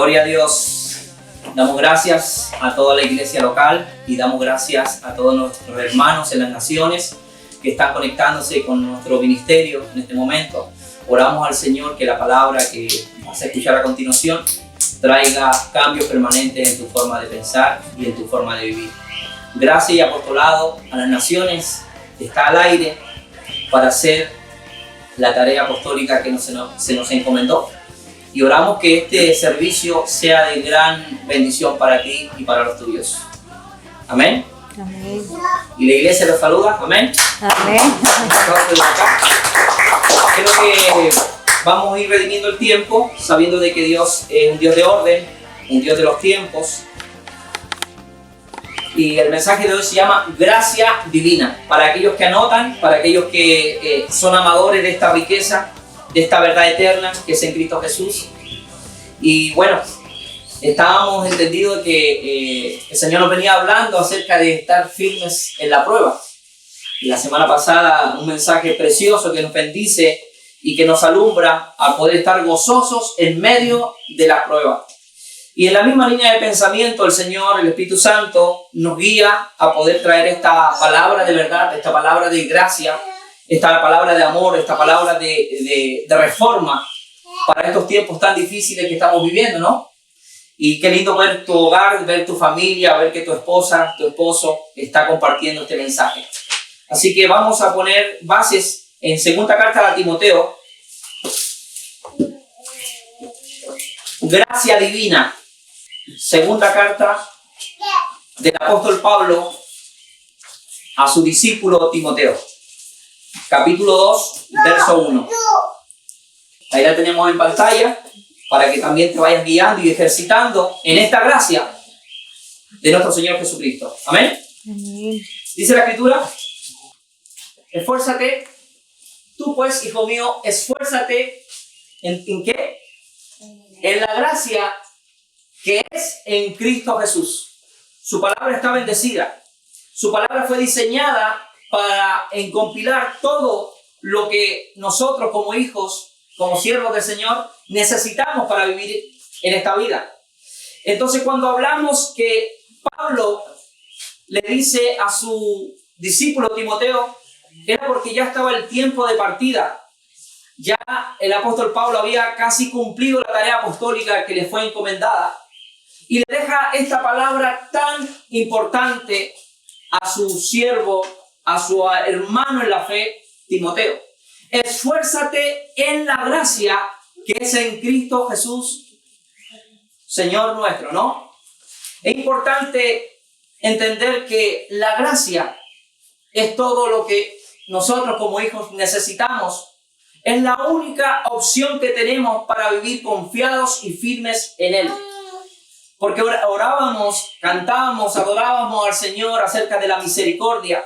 Gloria a Dios. Damos gracias a toda la iglesia local y damos gracias a todos nuestros hermanos en las naciones que están conectándose con nuestro ministerio en este momento. Oramos al Señor que la palabra que vas a escuchar a continuación traiga cambios permanentes en tu forma de pensar y en tu forma de vivir. Gracia y apostolado a las naciones está al aire para hacer la tarea apostólica que se nos encomendó. Y oramos que este servicio sea de gran bendición para ti y para los tuyos. Amén. Amén. Y la iglesia los saluda. Amén. Amén. Creo que vamos a ir redimiendo el tiempo, sabiendo de que Dios es un Dios de orden, un Dios de los tiempos. Y el mensaje de hoy se llama Gracia Divina. Para aquellos que anotan, para aquellos que son amadores de esta riqueza, de esta verdad eterna que es en Cristo Jesús. Y bueno, estábamos entendidos que el Señor nos venía hablando acerca de estar firmes en la prueba. Y la semana pasada un mensaje precioso que nos bendice y que nos alumbra a poder estar gozosos en medio de la prueba. Y en la misma línea de pensamiento el Señor, el Espíritu Santo, nos guía a poder traer esta palabra de verdad, esta palabra de gracia, esta palabra de amor, esta palabra de reforma para estos tiempos tan difíciles que estamos viviendo, ¿no? Y qué lindo ver tu hogar, ver tu familia, ver que tu esposa, tu esposo está compartiendo este mensaje. Así que vamos a poner bases en segunda carta a Timoteo. Gracia divina. Segunda carta del apóstol Pablo a su discípulo Timoteo. Capítulo 2, verso 1. Ahí la tenemos en pantalla para que también te vayas guiando y ejercitando en esta gracia de nuestro Señor Jesucristo. Amén. Amén. Dice la Escritura: esfuérzate, tú pues, hijo mío, esfuérzate ¿en qué? En la gracia que es en Cristo Jesús. Su palabra está bendecida. Su palabra fue diseñada para encompilar todo lo que nosotros como hijos, como siervos del Señor, necesitamos para vivir en esta vida. Entonces, cuando hablamos que Pablo le dice a su discípulo Timoteo, era porque ya estaba el tiempo de partida. Ya el apóstol Pablo había casi cumplido la tarea apostólica que le fue encomendada. Y le deja esta palabra tan importante a su siervo, a su hermano en la fe, Timoteo. Esfuérzate en la gracia que es en Cristo Jesús, Señor nuestro, ¿no? Es importante entender que la gracia es todo lo que nosotros como hijos necesitamos. Es la única opción que tenemos para vivir confiados y firmes en Él. Porque orábamos, cantábamos, adorábamos al Señor acerca de la misericordia,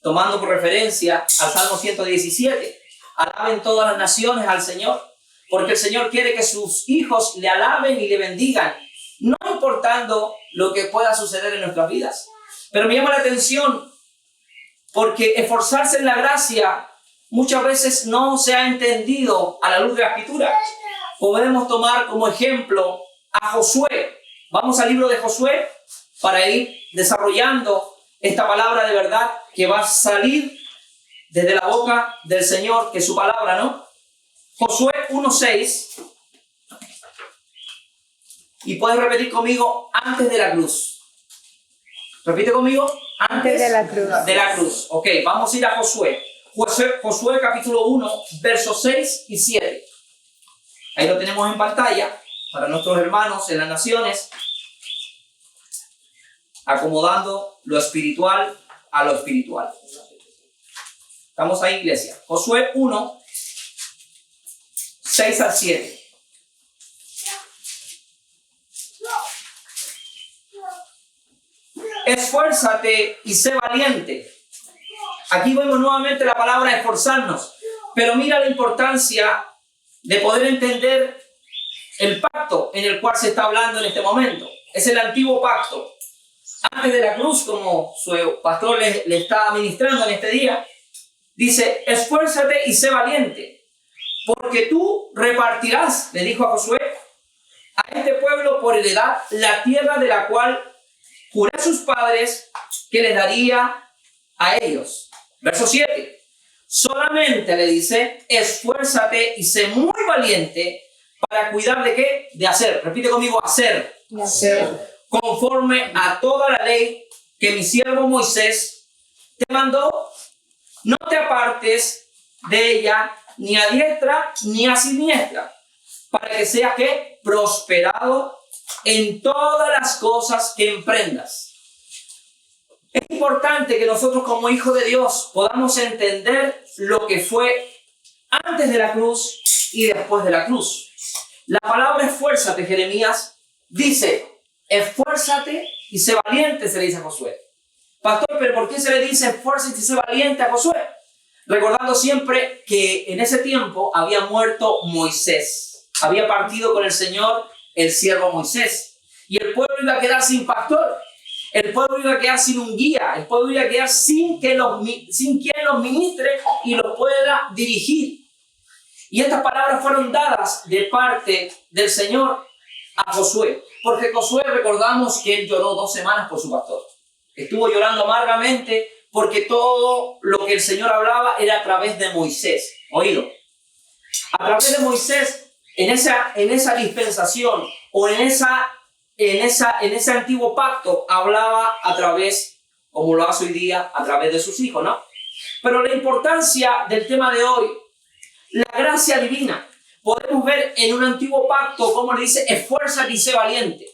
tomando por referencia al Salmo 117. Alaben todas las naciones al Señor, porque el Señor quiere que sus hijos le alaben y le bendigan, no importando lo que pueda suceder en nuestras vidas. Pero me llama la atención porque esforzarse en la gracia muchas veces no se ha entendido a la luz de la Escritura. Podemos tomar como ejemplo a Josué. Vamos al libro de Josué para ir desarrollando esta palabra de verdad que va a salir desde la boca del Señor, que es su palabra, ¿no? Josué 1:6. Y puedes repetir conmigo: antes de la cruz. Repite conmigo: antes de la cruz. De la cruz. Ok, vamos a ir a Josué. Josué capítulo 1, versos 6 y 7. Ahí lo tenemos en pantalla para nuestros hermanos en las naciones, acomodando lo espiritual a lo espiritual. Estamos ahí, iglesia. Josué 1, 6 al 7. Esfuérzate y sé valiente. Aquí vemos nuevamente la palabra esforzarnos, pero mira la importancia de poder entender el pacto en el cual se está hablando en este momento. Es el antiguo pacto. Antes de la cruz, como su pastor le está ministrando en este día, dice: esfuérzate y sé valiente, porque tú repartirás, le dijo a Josué, a este pueblo por heredad la tierra de la cual juré a sus padres que les daría a ellos. Verso 7. Solamente le dice, esfuérzate y sé muy valiente para cuidar de ¿qué? De hacer. Repite conmigo, hacer. Conforme a toda la ley que mi siervo Moisés te mandó, no te apartes de ella ni a diestra ni a siniestra, para que seas ¿qué? Prosperado en todas las cosas que emprendas. Es importante que nosotros como hijos de Dios podamos entender lo que fue antes de la cruz y después de la cruz. La palabra esfuérzate, Jeremías, dice, esfuérzate y sé valiente, se le dice a Josué. Pastor, ¿pero por qué se le dice esfuérzate y sé valiente a Josué? Recordando siempre que en ese tiempo había muerto Moisés. Había partido con el Señor el siervo Moisés. Y el pueblo iba a quedar sin pastor. El pueblo iba a quedar sin un guía. El pueblo iba a quedar sin quien los ministre y los pueda dirigir. Y estas palabras fueron dadas de parte del Señor a Josué. Porque Josué, recordamos que él lloró 2 semanas por su pastor. Estuvo llorando amargamente porque todo lo que el Señor hablaba era a través de Moisés. Oído. A través de Moisés, en esa dispensación o en ese antiguo pacto, hablaba a través, como lo hace hoy día, a través de sus hijos, ¿no? Pero la importancia del tema de hoy, la gracia divina, podemos ver en un antiguo pacto cómo le dice, esfuérzate y sé valiente.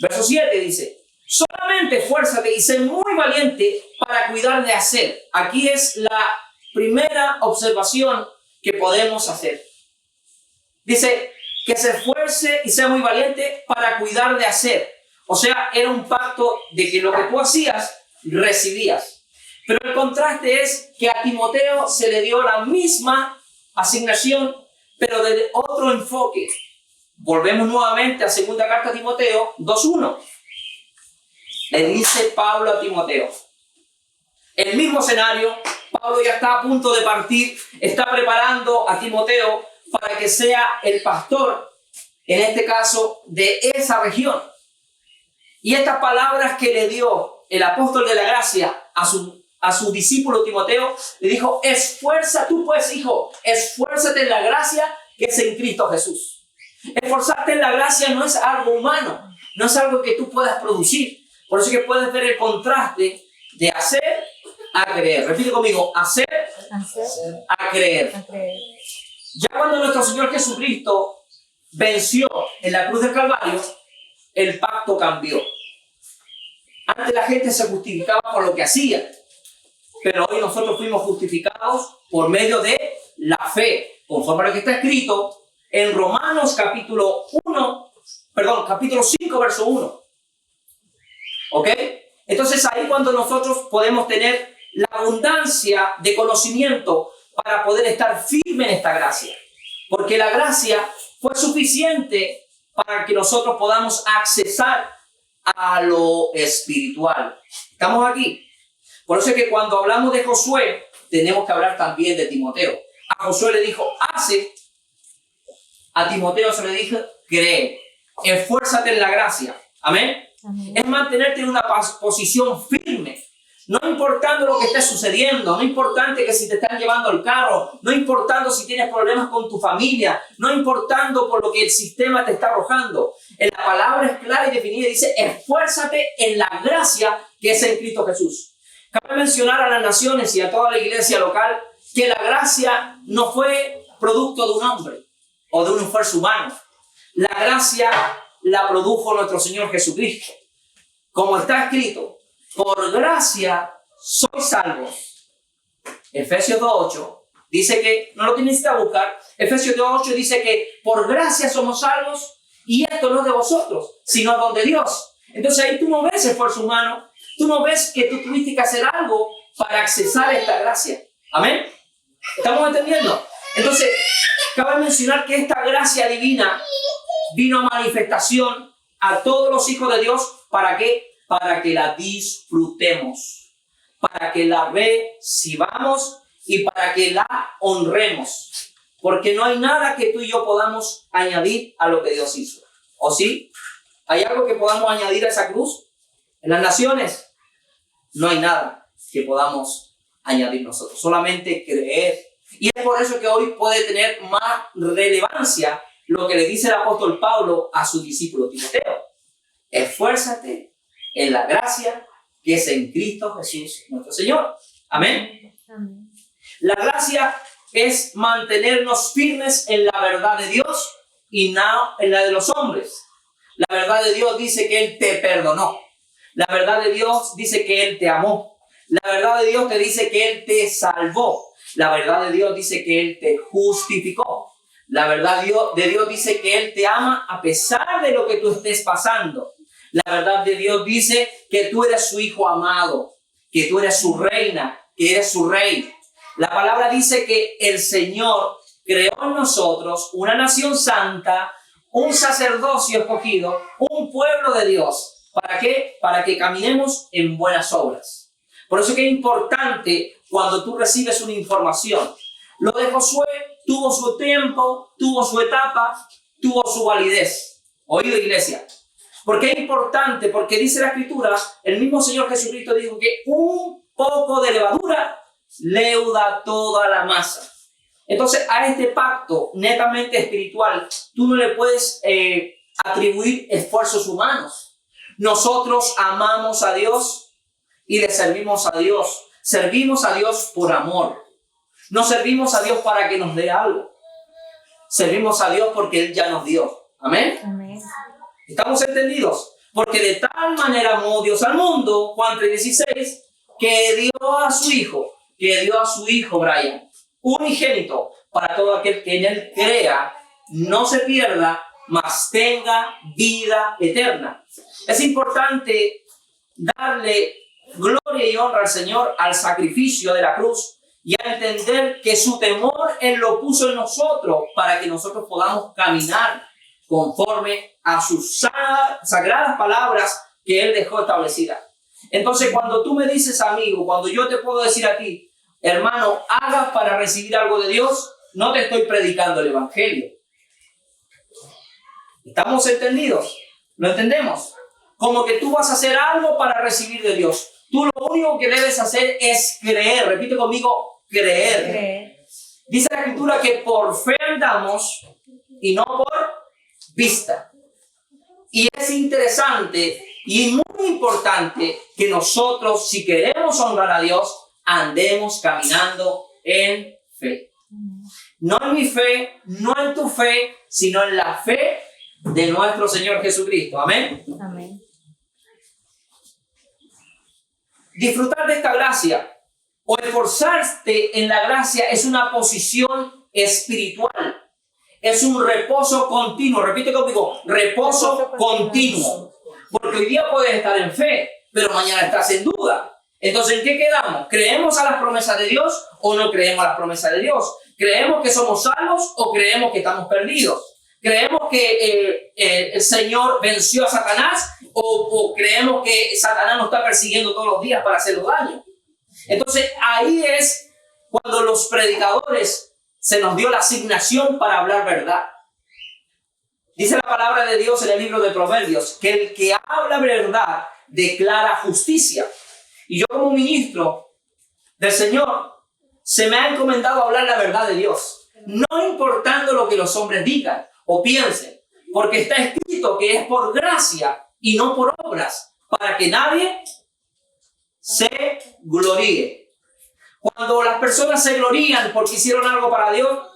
Verso 7 dice, solamente esfuérzate y sé muy valiente para cuidar de hacer. Aquí es la primera observación que podemos hacer. Dice que se esfuerce y sea muy valiente para cuidar de hacer. O sea, era un pacto de que lo que tú hacías, recibías. Pero el contraste es que a Timoteo se le dio la misma asignación, pero desde otro enfoque. Volvemos nuevamente a segunda carta a Timoteo 2:1. Le dice Pablo a Timoteo. El mismo escenario, Pablo ya está a punto de partir, está preparando a Timoteo para que sea el pastor, en este caso, de esa región. Y estas palabras que le dio el apóstol de la gracia a su discípulo Timoteo, le dijo, tú pues, hijo, esfuérzate en la gracia que es en Cristo Jesús. Esforzarte en la gracia no es algo humano, no es algo que tú puedas producir. Por eso es que puedes ver el contraste de hacer a creer. Repite conmigo, hacer a creer. Ya cuando nuestro Señor Jesucristo venció en la cruz del Calvario, el pacto cambió. Antes la gente se justificaba por lo que hacía, pero hoy nosotros fuimos justificados por medio de la fe, conforme a lo que está escrito en Romanos capítulo 5, verso 1. ¿Ok? Entonces ahí cuando nosotros podemos tener la abundancia de conocimiento para poder estar firme en esta gracia. Porque la gracia fue suficiente para que nosotros podamos accesar a lo espiritual. ¿Estamos aquí? Por eso es que cuando hablamos de Josué, tenemos que hablar también de Timoteo. A Josué le dijo, hace. A Timoteo se le dijo, cree. Esfuérzate en la gracia. Amén. Amén. Es mantenerte en una posición firme. No importando lo que esté sucediendo, no importando que si te están llevando el carro, no importando si tienes problemas con tu familia, no importando por lo que el sistema te está arrojando. En la palabra es clara y definida, dice, esfuérzate en la gracia que es en Cristo Jesús. Cabe mencionar a las naciones y a toda la iglesia local que la gracia no fue producto de un hombre o de un esfuerzo humano. La gracia la produjo nuestro Señor Jesucristo. Como está escrito, por gracia sois salvos. Efesios 2:8 dice que, no lo necesita buscar, Efesios 2:8 dice que por gracia somos salvos y esto no es de vosotros, sino don de Dios. Entonces ahí tú no ves esfuerzo humano, tú no ves que tú tuviste que hacer algo para accesar a esta gracia. ¿Amén? ¿Estamos entendiendo? Entonces, cabe mencionar que esta gracia divina vino a manifestación a todos los hijos de Dios. ¿Para qué? Para que la disfrutemos, para que la recibamos y para que la honremos. Porque no hay nada que tú y yo podamos añadir a lo que Dios hizo. ¿O sí? ¿Hay algo que podamos añadir a esa cruz? En las naciones no hay nada que podamos añadir nosotros. Solamente creer. Y es por eso que hoy puede tener más relevancia lo que le dice el apóstol Pablo a su discípulo Timoteo. Esfuérzate en la gracia que es en Cristo Jesús nuestro Señor. Amén. Amén. La gracia es mantenernos firmes en la verdad de Dios y no en la de los hombres. La verdad de Dios dice que Él te perdonó. La verdad de Dios dice que Él te amó. La verdad de Dios te dice que Él te salvó. La verdad de Dios dice que Él te justificó. La verdad de Dios dice que Él te ama a pesar de lo que tú estés pasando. La verdad de Dios dice que tú eres su hijo amado, que tú eres su reina, que eres su rey. La palabra dice que el Señor creó en nosotros una nación santa, un sacerdocio escogido, un pueblo de Dios. ¿Para qué? Para que caminemos en buenas obras. Por eso que es importante cuando tú recibes una información. Lo de Josué tuvo su tiempo, tuvo su etapa, tuvo su validez. ¿Oído, iglesia? Porque es importante, porque dice la Escritura, el mismo Señor Jesucristo dijo que un poco de levadura leuda toda la masa. Entonces, a este pacto netamente espiritual, tú no le puedes atribuir esfuerzos humanos. Nosotros amamos a Dios y le servimos a Dios. Servimos a Dios por amor. No servimos a Dios para que nos dé algo. Servimos a Dios porque Él ya nos dio. Amén. Amén. ¿Estamos entendidos? Porque de tal manera amó Dios al mundo, Juan 3:16, que dio a su Hijo, Brian, unigénito, para todo aquel que en Él crea, no se pierda, mas tenga vida eterna. Es importante darle gloria y honra al Señor al sacrificio de la cruz y a entender que su temor Él lo puso en nosotros para que nosotros podamos caminar conforme a sus sagradas palabras que Él dejó establecidas. Entonces, cuando tú me dices, amigo, cuando yo te puedo decir a ti, hermano, hagas para recibir algo de Dios, no te estoy predicando el Evangelio. ¿Estamos entendidos? ¿Lo entendemos? Como que tú vas a hacer algo para recibir de Dios. Tú lo único que debes hacer es creer. Repite conmigo, creer. Creer. Dice la Escritura que por fe andamos y no por vista. Y es interesante y muy importante que nosotros, si queremos honrar a Dios, andemos caminando en fe. No en mi fe, no en tu fe, sino en la fe de nuestro Señor Jesucristo. Amén. Amén. Disfrutar de esta gracia o esforzarte en la gracia es una posición espiritual. Es un reposo continuo. Repite conmigo, reposo continuo. Porque hoy día puedes estar en fe, pero mañana estás en duda. Entonces, ¿en qué quedamos? ¿Creemos a las promesas de Dios o no creemos a las promesas de Dios? ¿Creemos que somos salvos o creemos que estamos perdidos? ¿Creemos que el Señor venció a Satanás o creemos que Satanás nos está persiguiendo todos los días para hacernos daño? Entonces, ahí es cuando los predicadores se nos dio la asignación para hablar verdad. Dice la palabra de Dios en el libro de Proverbios que el que habla verdad declara justicia. Y yo como ministro del Señor se me ha encomendado hablar la verdad de Dios, no importando lo que los hombres digan o piensen, porque está escrito que es por gracia y no por obras, para que nadie se gloríe. Cuando las personas se glorían porque hicieron algo para Dios,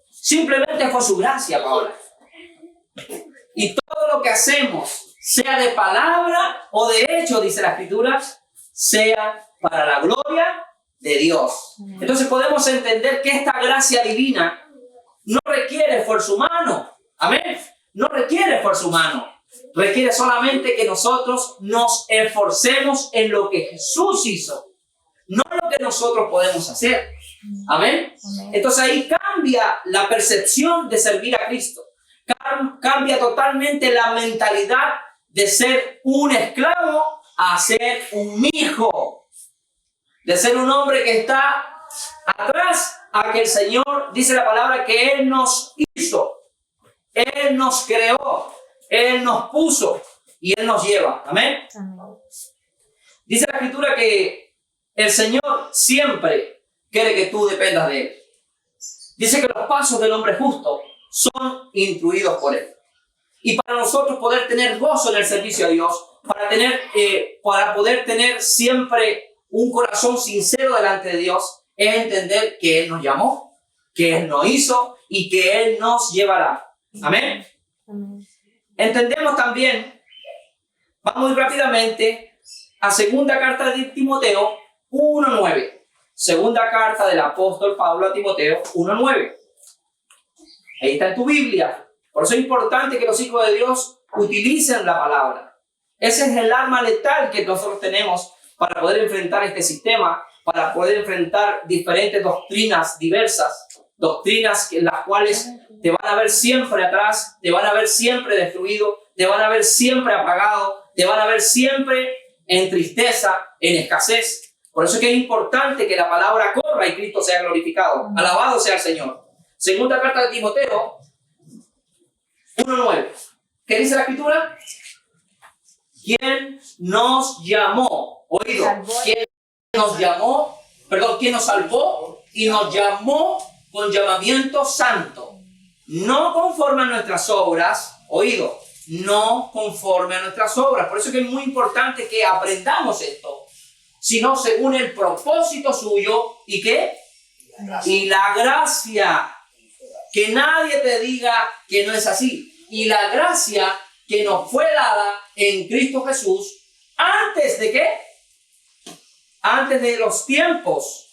simplemente fue su gracia, Paola. Y todo lo que hacemos, sea de palabra o de hecho, dice la Escritura, sea para la gloria de Dios. Entonces podemos entender que esta gracia divina no requiere esfuerzo humano. Amén. No requiere esfuerzo humano. Requiere solamente que nosotros nos esforcemos en lo que Jesús hizo, no lo que nosotros podemos hacer. Amén. Entonces ahí cambia la percepción de servir a Cristo. Cambia totalmente la mentalidad de ser un esclavo a ser un hijo. De ser un hombre que está Atrás a que el Señor, dice la palabra, que Él nos hizo, Él nos creó, Él nos puso y Él nos lleva. Amén. Dice la Escritura que el Señor siempre quiere que tú dependas de Él. Dice que los pasos del hombre justo son instruidos por Él. Y para nosotros poder tener gozo en el servicio a Dios, para poder tener siempre un corazón sincero delante de Dios, es entender que Él nos llamó, que Él nos hizo y que Él nos llevará. Amén. Entendemos también, vamos rápidamente a segunda carta de Timoteo 1:9. Segunda carta del apóstol Pablo a Timoteo 1:9. Ahí está en tu Biblia. Por eso es importante que los hijos de Dios utilicen la palabra. Ese es el arma letal que nosotros tenemos para poder enfrentar este sistema, para poder enfrentar diferentes doctrinas diversas, doctrinas en las cuales te van a ver siempre atrás, te van a ver siempre destruido, te van a ver siempre apagado, te van a ver siempre en tristeza, en escasez. Por eso es que es importante que la palabra corra y Cristo sea glorificado. Alabado sea el Señor. Segunda carta de Timoteo 1:9. ¿Qué dice la Escritura? ¿Quién nos llamó? Oído. ¿Quién nos llamó? Perdón, ¿quién nos salvó? Y nos llamó con llamamiento santo. No conforme a nuestras obras. Oído. No conforme a nuestras obras. Por eso es que es muy importante que aprendamos esto. Sino según el propósito suyo. ¿Y qué? Y la gracia. Que nadie te diga que no es así. Y la gracia que nos fue dada en Cristo Jesús, ¿antes de qué? Antes de los tiempos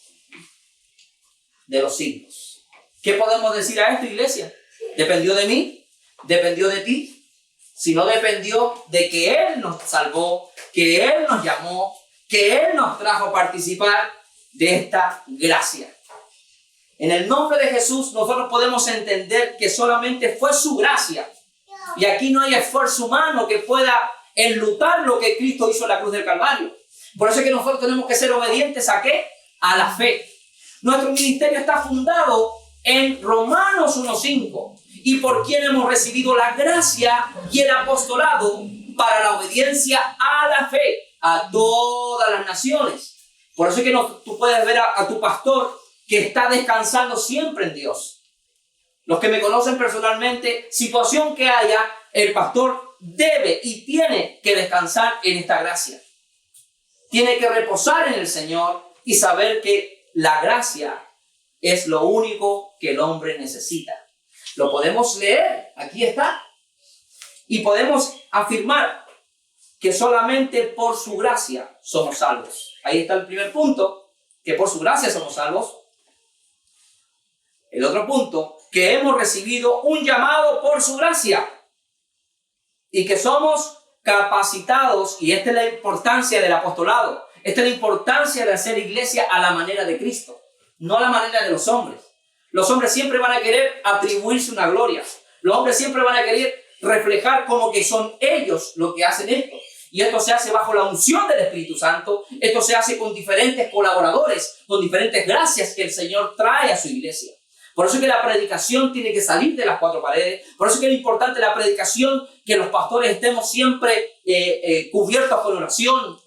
de los siglos. ¿Qué podemos decir a esto, iglesia? ¿Dependió de mí? ¿Dependió de ti? Si no dependió de que Él nos salvó, que Él nos llamó, que Él nos trajo a participar de esta gracia. En el nombre de Jesús nosotros podemos entender que solamente fue su gracia. Y aquí no hay esfuerzo humano que pueda enlutar lo que Cristo hizo en la cruz del Calvario. Por eso es que nosotros tenemos que ser obedientes ¿a qué? A la fe. Nuestro ministerio está fundado en Romanos 1:5. Y por quien hemos recibido la gracia y el apostolado para la obediencia a la fe a todas las naciones. Por eso es que tú puedes ver a tu pastor que está descansando siempre en Dios. Los que me conocen personalmente, situación que haya, el pastor debe y tiene que descansar en esta gracia. Tiene que reposar en el Señor y saber que la gracia es lo único que el hombre necesita. Lo podemos leer, aquí está. Y podemos afirmar que solamente por su gracia somos salvos. Ahí está el primer punto, que por su gracia somos salvos. El otro punto, que hemos recibido un llamado por su gracia y que somos capacitados, y esta es la importancia del apostolado, esta es la importancia de hacer iglesia a la manera de Cristo, no a la manera de los hombres. Los hombres siempre van a querer atribuirse una gloria, los hombres siempre van a querer reflejar como que son ellos los que hacen esto. Y esto se hace bajo la unción del Espíritu Santo, esto se hace con diferentes colaboradores, con diferentes gracias que el Señor trae a su iglesia. Por eso es que la predicación tiene que salir de las cuatro paredes. Por eso es que es importante la predicación, que los pastores estemos siempre cubiertos con oración,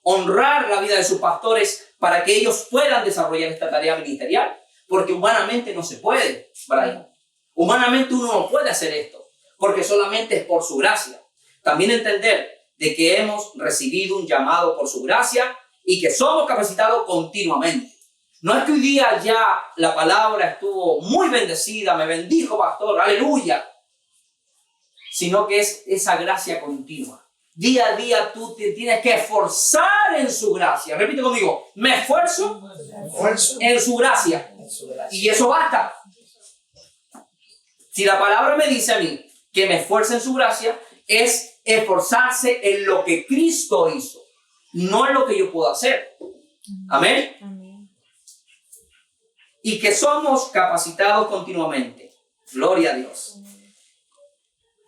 honrar la vida de sus pastores para que ellos puedan desarrollar esta tarea ministerial. Porque humanamente no se puede, Brian. Humanamente uno no puede hacer esto, porque solamente es por su gracia. También entender de que hemos recibido un llamado por su gracia y que somos capacitados continuamente. No es que hoy día ya la palabra estuvo muy bendecida, me bendijo pastor, aleluya, sino que es esa gracia continua. Día a día tú te tienes que esforzar en su gracia. Repite conmigo, me esfuerzo en su gracia. Y eso basta. Si la palabra me dice a mí que me esfuerce en su gracia, es esforzarse en lo que Cristo hizo, no en lo que yo puedo hacer. Amén. Y que somos capacitados continuamente. Gloria a Dios.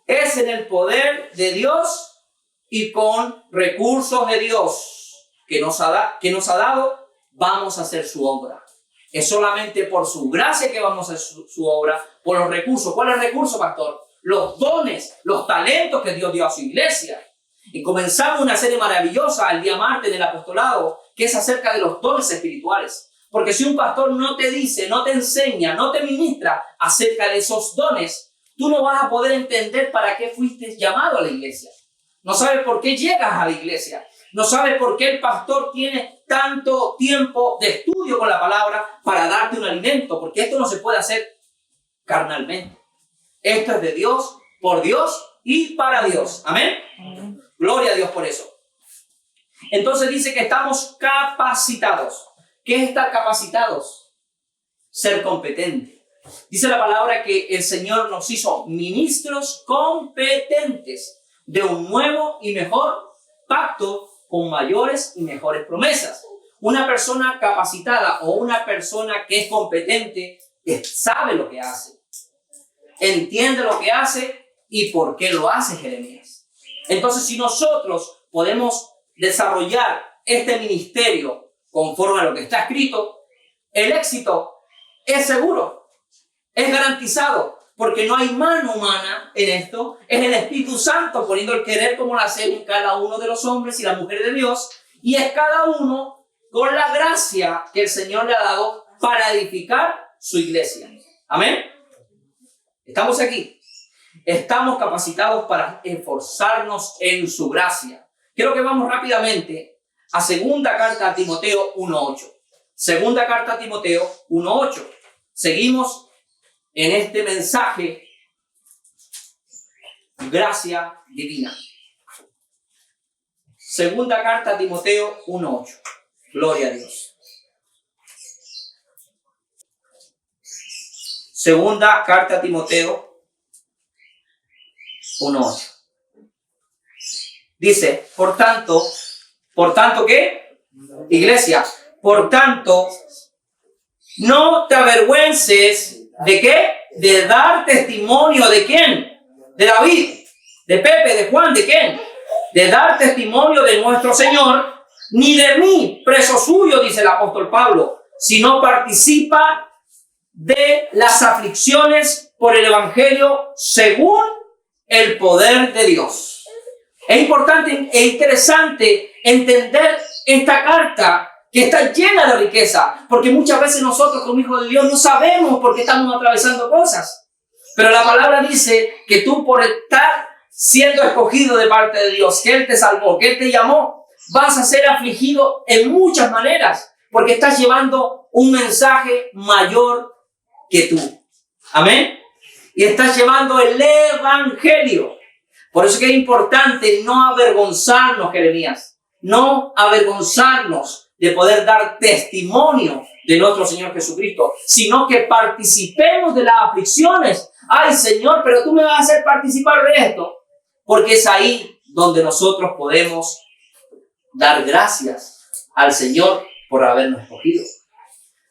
Es en el poder de Dios y con recursos de Dios que nos ha dado, vamos a hacer su obra. Es solamente por su gracia que vamos a hacer su obra, por los recursos. ¿Cuál es el recurso, pastor? Los dones, los talentos que Dios dio a su iglesia. Y comenzamos una serie maravillosa el día martes en el apostolado, que es acerca de los dones espirituales. Porque si un pastor no te dice, no te enseña, no te ministra acerca de esos dones, tú no vas a poder entender para qué fuiste llamado a la iglesia. No sabes por qué llegas a la iglesia. No sabes por qué el pastor tiene tanto tiempo de estudio con la palabra para darte un alimento. Porque esto no se puede hacer carnalmente. Esto es de Dios, por Dios y para Dios. Amén. Gloria a Dios por eso. Entonces dice que estamos capacitados. ¿Qué es estar capacitados? Ser competente. Dice la palabra que el Señor nos hizo ministros competentes de un nuevo y mejor pacto con mayores y mejores promesas. Una persona capacitada o una persona que es competente sabe lo que hace, entiende lo que hace y por qué lo hace, Jeremías. Entonces, si nosotros podemos desarrollar este ministerio conforme a lo que está escrito, el éxito es seguro, es garantizado, porque no hay mano humana en esto, es el Espíritu Santo poniendo el querer como la hacer en cada uno de los hombres y las mujeres de Dios, y es cada uno con la gracia que el Señor le ha dado para edificar su iglesia. Amén. Estamos aquí. Estamos capacitados para esforzarnos en su gracia. Quiero que vamos rápidamente a segunda carta a Timoteo 1:8. Segunda carta a Timoteo 1:8. Seguimos en este mensaje, gracia divina. Segunda carta a Timoteo 1:8. Gloria a Dios. Segunda carta a Timoteo 1:8. Dice, por tanto, ¿qué? Iglesia, por tanto, no te avergüences ¿de qué? De dar testimonio ¿de quién? De David, de Pepe, de Juan, ¿de quién? De dar testimonio de nuestro Señor, ni de mí, preso suyo, dice el apóstol Pablo, sino participa de las aflicciones por el evangelio según el poder de Dios. Es importante e interesante entender esta carta que está llena de riqueza, porque muchas veces nosotros como hijos de Dios no sabemos por qué estamos atravesando cosas. Pero la palabra dice que tú, por estar siendo escogido de parte de Dios, que Él te salvó, que Él te llamó, vas a ser afligido en muchas maneras, porque estás llevando un mensaje mayor que tú. Amén. Y estás llevando el evangelio. Por eso que es importante no avergonzarnos, Jeremías, no avergonzarnos de poder dar testimonio de nuestro Señor Jesucristo, sino que participemos de las aflicciones. Ay, Señor, pero tú me vas a hacer participar de esto, porque es ahí donde nosotros podemos dar gracias al Señor por habernos escogido.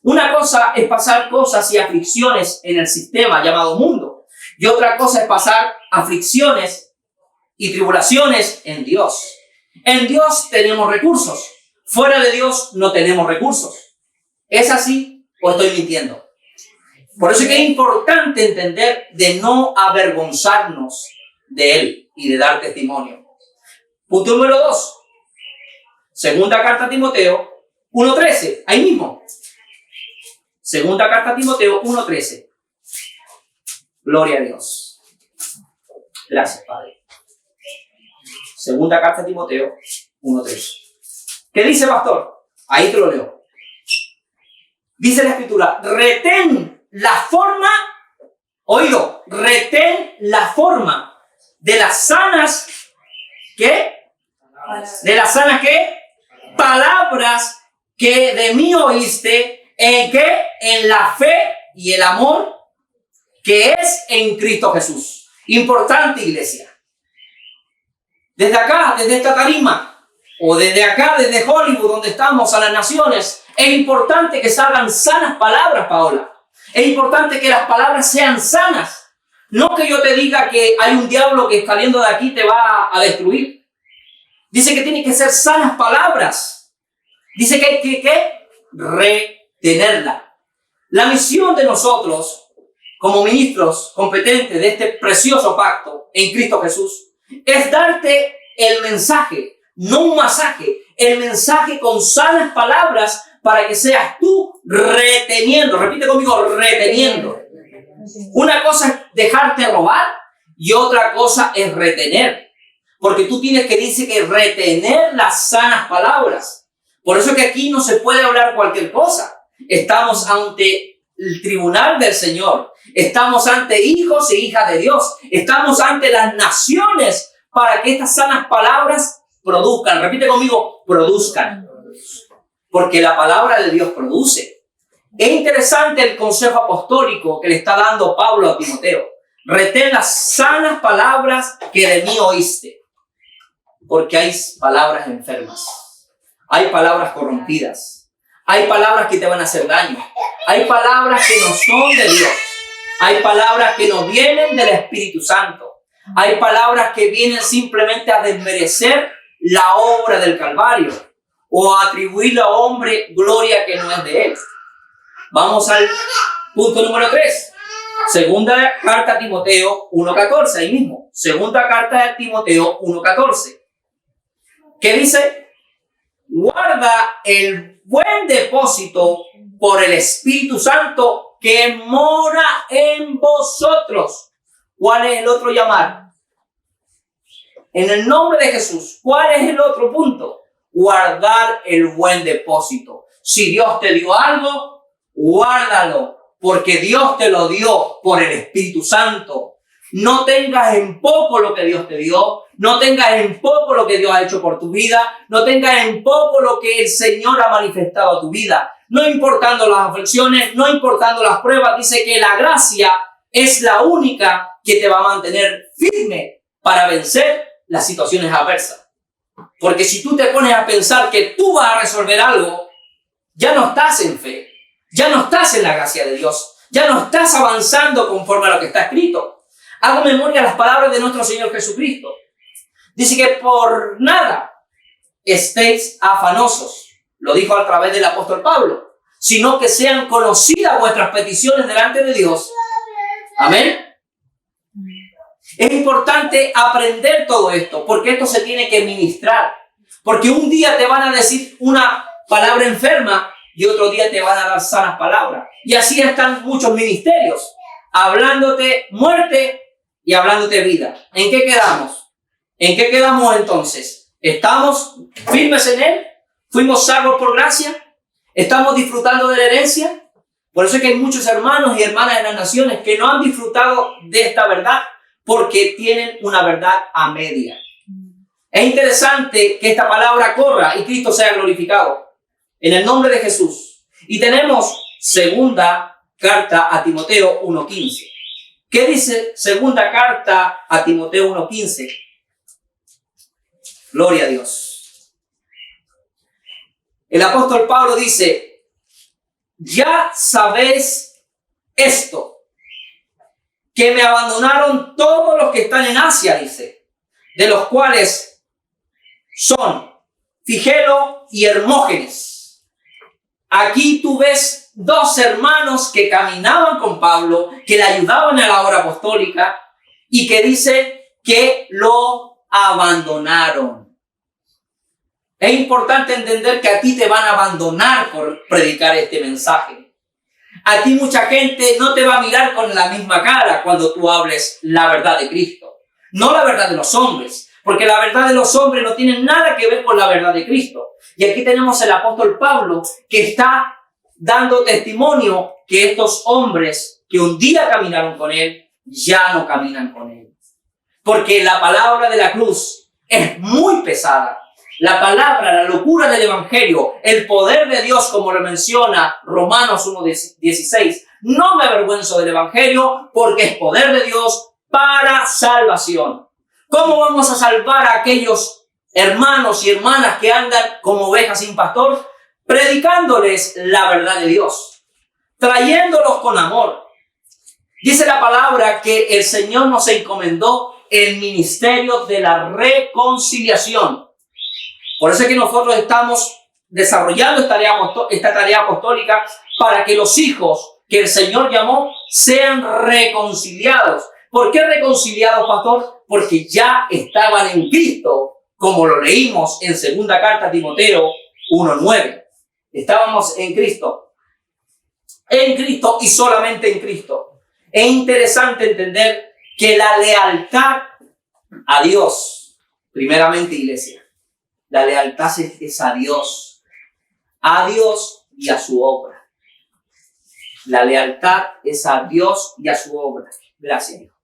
Una cosa es pasar cosas y aflicciones en el sistema llamado mundo, y otra cosa es pasar aflicciones y tribulaciones en Dios. En Dios tenemos recursos. Fuera de Dios no tenemos recursos. ¿Es así o estoy mintiendo? Por eso es que es importante entender de no avergonzarnos de Él y de dar testimonio. Punto número 2. Segunda carta a Timoteo 1:13. Ahí mismo. Segunda carta a Timoteo 1:13. Gloria a Dios. Gracias, Padre. Segunda carta a Timoteo 1:13. ¿Qué dice, pastor? Ahí te lo leo. Dice la Escritura, retén la forma, oído, retén la forma de las sanas, ¿qué? De las sanas, ¿qué? Palabras que de mí oíste, ¿en qué? En la fe y el amor que es en Cristo Jesús. Importante, iglesia. Desde acá, desde esta tarima, o desde acá, desde Hollywood, donde estamos, a las naciones, es importante que salgan sanas palabras, Paola. Es importante que las palabras sean sanas. No que yo te diga que hay un diablo que saliendo de aquí te va a destruir. Dice que tienen que ser sanas palabras. Dice que hay que retenerla. La misión de nosotros, como ministros competentes de este precioso pacto en Cristo Jesús, es darte el mensaje, no un masaje, el mensaje con sanas palabras para que seas tú reteniendo. Repite conmigo, reteniendo. Una cosa es dejarte robar y otra cosa es retener. Porque tú tienes que, dice que retener las sanas palabras. Por eso que aquí no se puede hablar cualquier cosa. Estamos ante el tribunal del Señor. Estamos ante hijos e hijas de Dios. Estamos ante las naciones para que estas sanas palabras produzcan. Repite conmigo, produzcan. Porque la palabra de Dios produce. Es interesante el consejo apostólico que le está dando Pablo a Timoteo. Retén las sanas palabras que de mí oíste. Porque hay palabras enfermas. Hay palabras corrompidas. Hay palabras que te van a hacer daño. Hay palabras que no son de Dios. Hay palabras que no vienen del Espíritu Santo. Hay palabras que vienen simplemente a desmerecer la obra del Calvario o a atribuirle al hombre gloria que no es de él. Vamos al punto número 3. Segunda carta a Timoteo 1:14, ahí mismo. Segunda carta a Timoteo 1:14. ¿Qué dice? Guarda el buen depósito por el Espíritu Santo que mora en vosotros. ¿Cuál es el otro llamar? En el nombre de Jesús. ¿Cuál es el otro punto? Guardar el buen depósito. Si Dios te dio algo, guárdalo, porque Dios te lo dio por el Espíritu Santo. No tengas en poco lo que Dios te dio. No tengas en poco lo que Dios ha hecho por tu vida. No tengas en poco lo que el Señor ha manifestado a tu vida. No importando las aflicciones, no importando las pruebas, dice que la gracia es la única que te va a mantener firme para vencer las situaciones adversas. Porque si tú te pones a pensar que tú vas a resolver algo, ya no estás en fe, ya no estás en la gracia de Dios, ya no estás avanzando conforme a lo que está escrito. Hago memoria a las palabras de nuestro Señor Jesucristo. Dice que por nada estéis afanosos, lo dijo a través del apóstol Pablo, sino que sean conocidas vuestras peticiones delante de Dios. Amén. Es importante aprender todo esto, porque esto se tiene que ministrar. Porque un día te van a decir una palabra enferma y otro día te van a dar sanas palabras. Y así están muchos ministerios, hablándote muerte y hablándote vida. ¿En qué quedamos? ¿En qué quedamos entonces? ¿Estamos firmes en Él? ¿Fuimos salvos por gracia? ¿Estamos disfrutando de la herencia? Por eso es que hay muchos hermanos y hermanas en las naciones que no han disfrutado de esta verdad porque tienen una verdad a media. Es interesante que esta palabra corra y Cristo sea glorificado. En el nombre de Jesús. Y tenemos segunda carta a Timoteo 1:15. ¿Qué dice segunda carta a Timoteo 1:15? Gloria a Dios. El apóstol Pablo dice, ya sabéis esto, que me abandonaron todos los que están en Asia, dice, de los cuales son Figelo y Hermógenes. Aquí tú ves dos hermanos que caminaban con Pablo, que le ayudaban a la obra apostólica y que dice que lo abandonaron. Es importante entender que a ti te van a abandonar por predicar este mensaje. A ti mucha gente no te va a mirar con la misma cara cuando tú hables la verdad de Cristo. No la verdad de los hombres, porque la verdad de los hombres no tiene nada que ver con la verdad de Cristo. Y aquí tenemos el apóstol Pablo que está dando testimonio que estos hombres que un día caminaron con él, ya no caminan con él. Porque la palabra de la cruz es muy pesada. La palabra, la locura del evangelio, el poder de Dios, como lo menciona Romanos 1:16. No me avergüenzo del evangelio porque es poder de Dios para salvación. ¿Cómo vamos a salvar a aquellos hermanos y hermanas que andan como ovejas sin pastor? Predicándoles la verdad de Dios, trayéndolos con amor. Dice la palabra que el Señor nos encomendó el ministerio de la reconciliación. Por eso es que nosotros estamos desarrollando esta tarea apostólica para que los hijos que el Señor llamó, sean reconciliados. ¿Por qué reconciliados, pastor? Porque ya estaban en Cristo, como lo leímos en segunda carta a Timoteo 1:9. Estábamos en Cristo y solamente en Cristo. Es interesante entender que la lealtad a Dios, primeramente, iglesia, la lealtad es a Dios y a su obra. La lealtad es a Dios y a su obra. Gracias, hijo.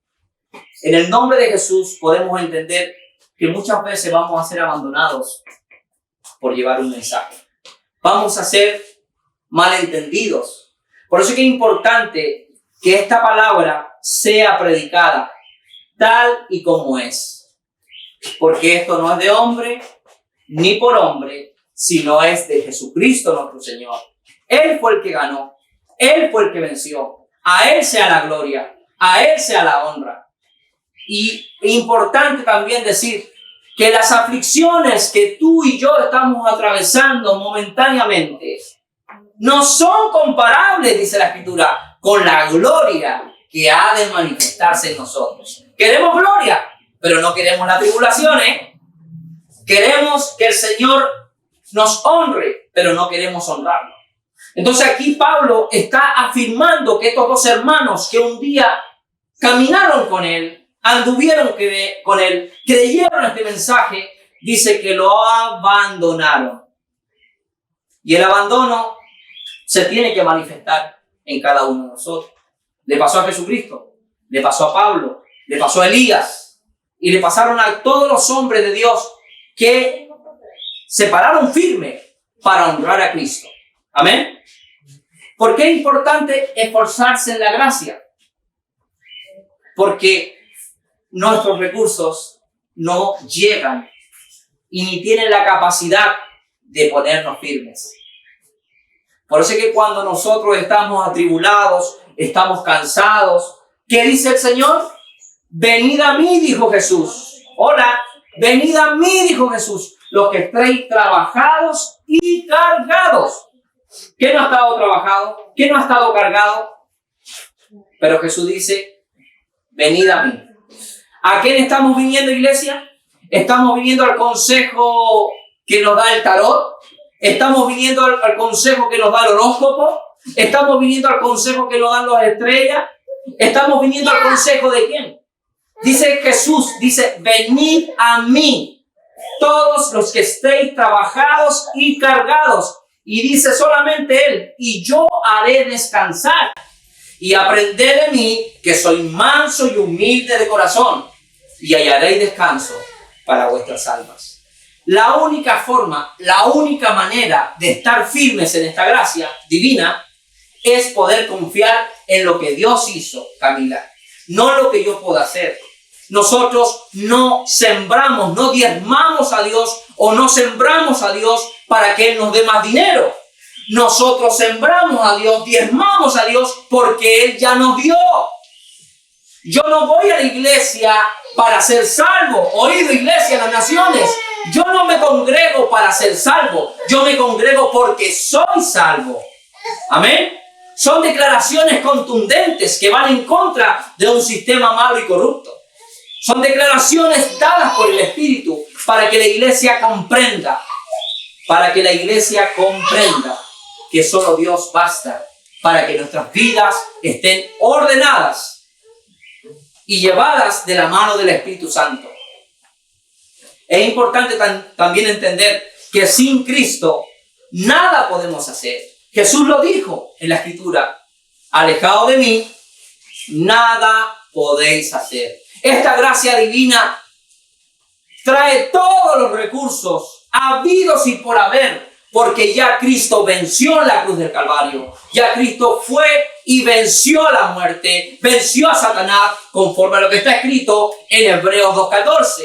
En el nombre de Jesús podemos entender que muchas veces vamos a ser abandonados por llevar un mensaje. Vamos a ser malentendidos. Por eso es que es importante que esta palabra sea predicada tal y como es. Porque esto no es de hombre ni por hombre, sino es de Jesucristo nuestro Señor. Él fue el que ganó. Él fue el que venció. A Él sea la gloria. A Él sea la honra. Y es importante también decir que las aflicciones que tú y yo estamos atravesando momentáneamente no son comparables, dice la Escritura, con la gloria que ha de manifestarse en nosotros. Queremos gloria, pero no queremos la tribulación, ¿eh? Queremos que el Señor nos honre, pero no queremos honrarlo. Entonces aquí Pablo está afirmando que estos dos hermanos que un día caminaron con él, anduvieron con él, creyeron este mensaje, dice que lo abandonaron. Y el abandono se tiene que manifestar en cada uno de nosotros. Le pasó a Jesucristo, le pasó a Pablo, le pasó a Elías y le pasaron a todos los hombres de Dios que se pararon firme para honrar a Cristo. Amén. ¿Por qué es importante esforzarse en la gracia? Porque nuestros recursos no llegan y ni tienen la capacidad de ponernos firmes. Por eso es que cuando nosotros estamos atribulados, estamos cansados, ¿qué dice el Señor? Venid a mí, dijo Jesús. Hola, venid a mí, dijo Jesús, los que estéis trabajados y cargados. ¿Quién no ha estado trabajado? ¿Quién no ha estado cargado? Pero Jesús dice, venid a mí. ¿A quién estamos viniendo, iglesia? ¿Estamos viniendo al consejo que nos da el tarot? ¿Estamos viniendo al consejo que nos da el horóscopo? ¿Estamos viniendo al consejo que nos dan las estrellas? ¿Estamos viniendo al consejo de quién? Dice Jesús, dice, venid a mí, todos los que estéis trabajados y cargados. Y dice solamente Él, y yo haré descansar. Y aprended de mí, que soy manso y humilde de corazón, y hallaréis descanso para vuestras almas. La única forma, la única manera de estar firmes en esta gracia divina es poder confiar en lo que Dios hizo, Camila, no lo que yo pueda hacer. Nosotros no sembramos, no diezmamos a Dios o no sembramos a Dios para que Él nos dé más dinero. Nosotros sembramos a Dios, diezmamos a Dios porque Él ya nos dio. Yo no voy a la iglesia para ser salvo. Oído, iglesia de las naciones. Yo no me congrego para ser salvo. Yo me congrego porque soy salvo. Amén. Son declaraciones contundentes que van en contra de un sistema malo y corrupto. Son declaraciones dadas por el Espíritu para que la iglesia comprenda. Para que la iglesia comprenda que solo Dios basta para que nuestras vidas estén ordenadas y llevadas de la mano del Espíritu Santo. Es importante también entender que sin Cristo nada podemos hacer. Jesús lo dijo en la Escritura, alejado de mí, nada podéis hacer. Esta gracia divina trae todos los recursos habidos y por haber, porque ya Cristo venció en la cruz del Calvario. Ya Cristo fue y venció a la muerte, venció a Satanás, conforme a lo que está escrito en Hebreos 2:14.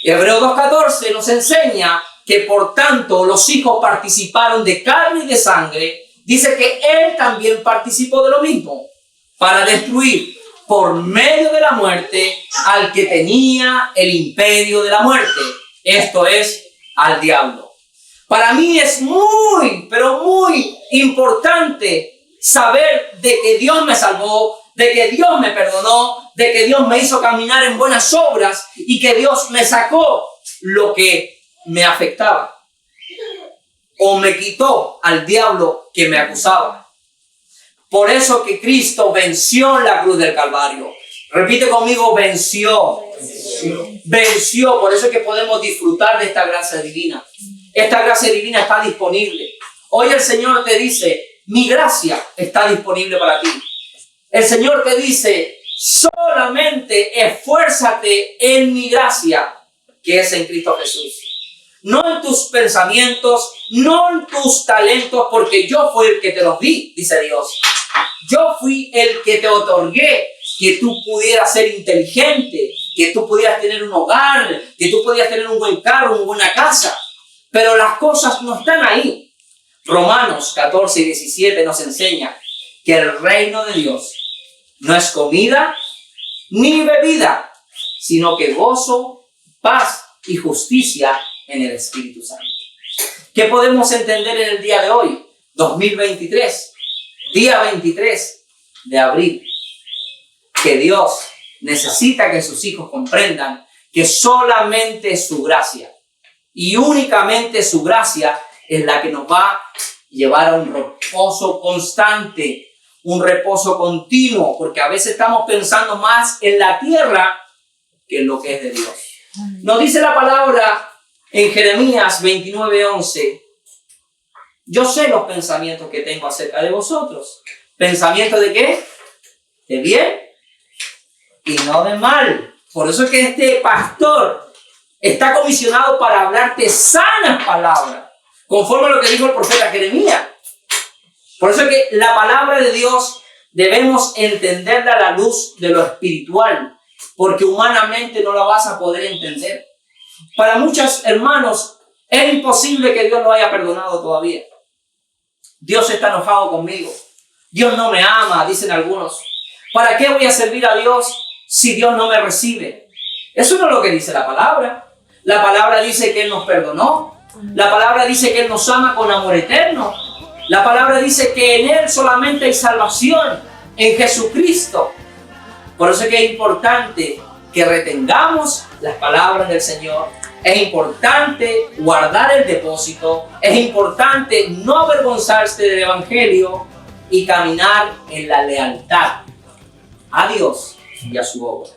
Hebreos 2:14 nos enseña que por tanto los hijos participaron de carne y de sangre. Dice que Él también participó de lo mismo, para destruir por medio de la muerte al que tenía el imperio de la muerte. Esto es, al diablo. Para mí es muy, pero muy importante saber de que Dios me salvó, de que Dios me perdonó, de que Dios me hizo caminar en buenas obras y que Dios me sacó lo que me afectaba o me quitó al diablo que me acusaba. Por eso que Cristo venció en la cruz del Calvario. Repite conmigo, venció. Venció. Por eso es que podemos disfrutar de esta gracia divina. Esta gracia divina está disponible. Hoy el Señor te dice, mi gracia está disponible para ti. El Señor te dice, solamente esfuérzate en mi gracia, que es en Cristo Jesús. No en tus pensamientos, no en tus talentos, porque yo fui el que te los di, dice Dios. Yo fui el que te otorgué que tú pudieras ser inteligente, que tú pudieras tener un hogar, que tú pudieras tener un buen carro, una buena casa. Pero las cosas no están ahí. Romanos 14 y 17 nos enseña que el reino de Dios no es comida ni bebida, sino que gozo, paz y justicia en el Espíritu Santo. ¿Qué podemos entender en el día de hoy? 2023, día 23 de abril. Que Dios necesita que sus hijos comprendan que solamente su gracia y únicamente su gracia es la que nos va a llevar a un reposo constante, un reposo continuo, porque a veces estamos pensando más en la tierra que en lo que es de Dios. Nos dice la palabra en Jeremías 29:11, yo sé los pensamientos que tengo acerca de vosotros. ¿Pensamientos de qué? De bien y no de mal. Por eso es que este pastor está comisionado para hablarte sanas palabras, conforme a lo que dijo el profeta Jeremías. Por eso es que la palabra de Dios debemos entenderla a la luz de lo espiritual, porque humanamente no la vas a poder entender. Para muchos hermanos es imposible que Dios lo haya perdonado todavía. Dios está enojado conmigo. Dios no me ama, dicen algunos. ¿Para qué voy a servir a Dios si Dios no me recibe? Eso no es lo que dice la palabra. La palabra dice que Él nos perdonó. La palabra dice que Él nos ama con amor eterno. La palabra dice que en Él solamente hay salvación, en Jesucristo. Por eso es que es importante que retengamos las palabras del Señor. Es importante guardar el depósito. Es importante no avergonzarse del Evangelio y caminar en la lealtad a Dios y a su obra.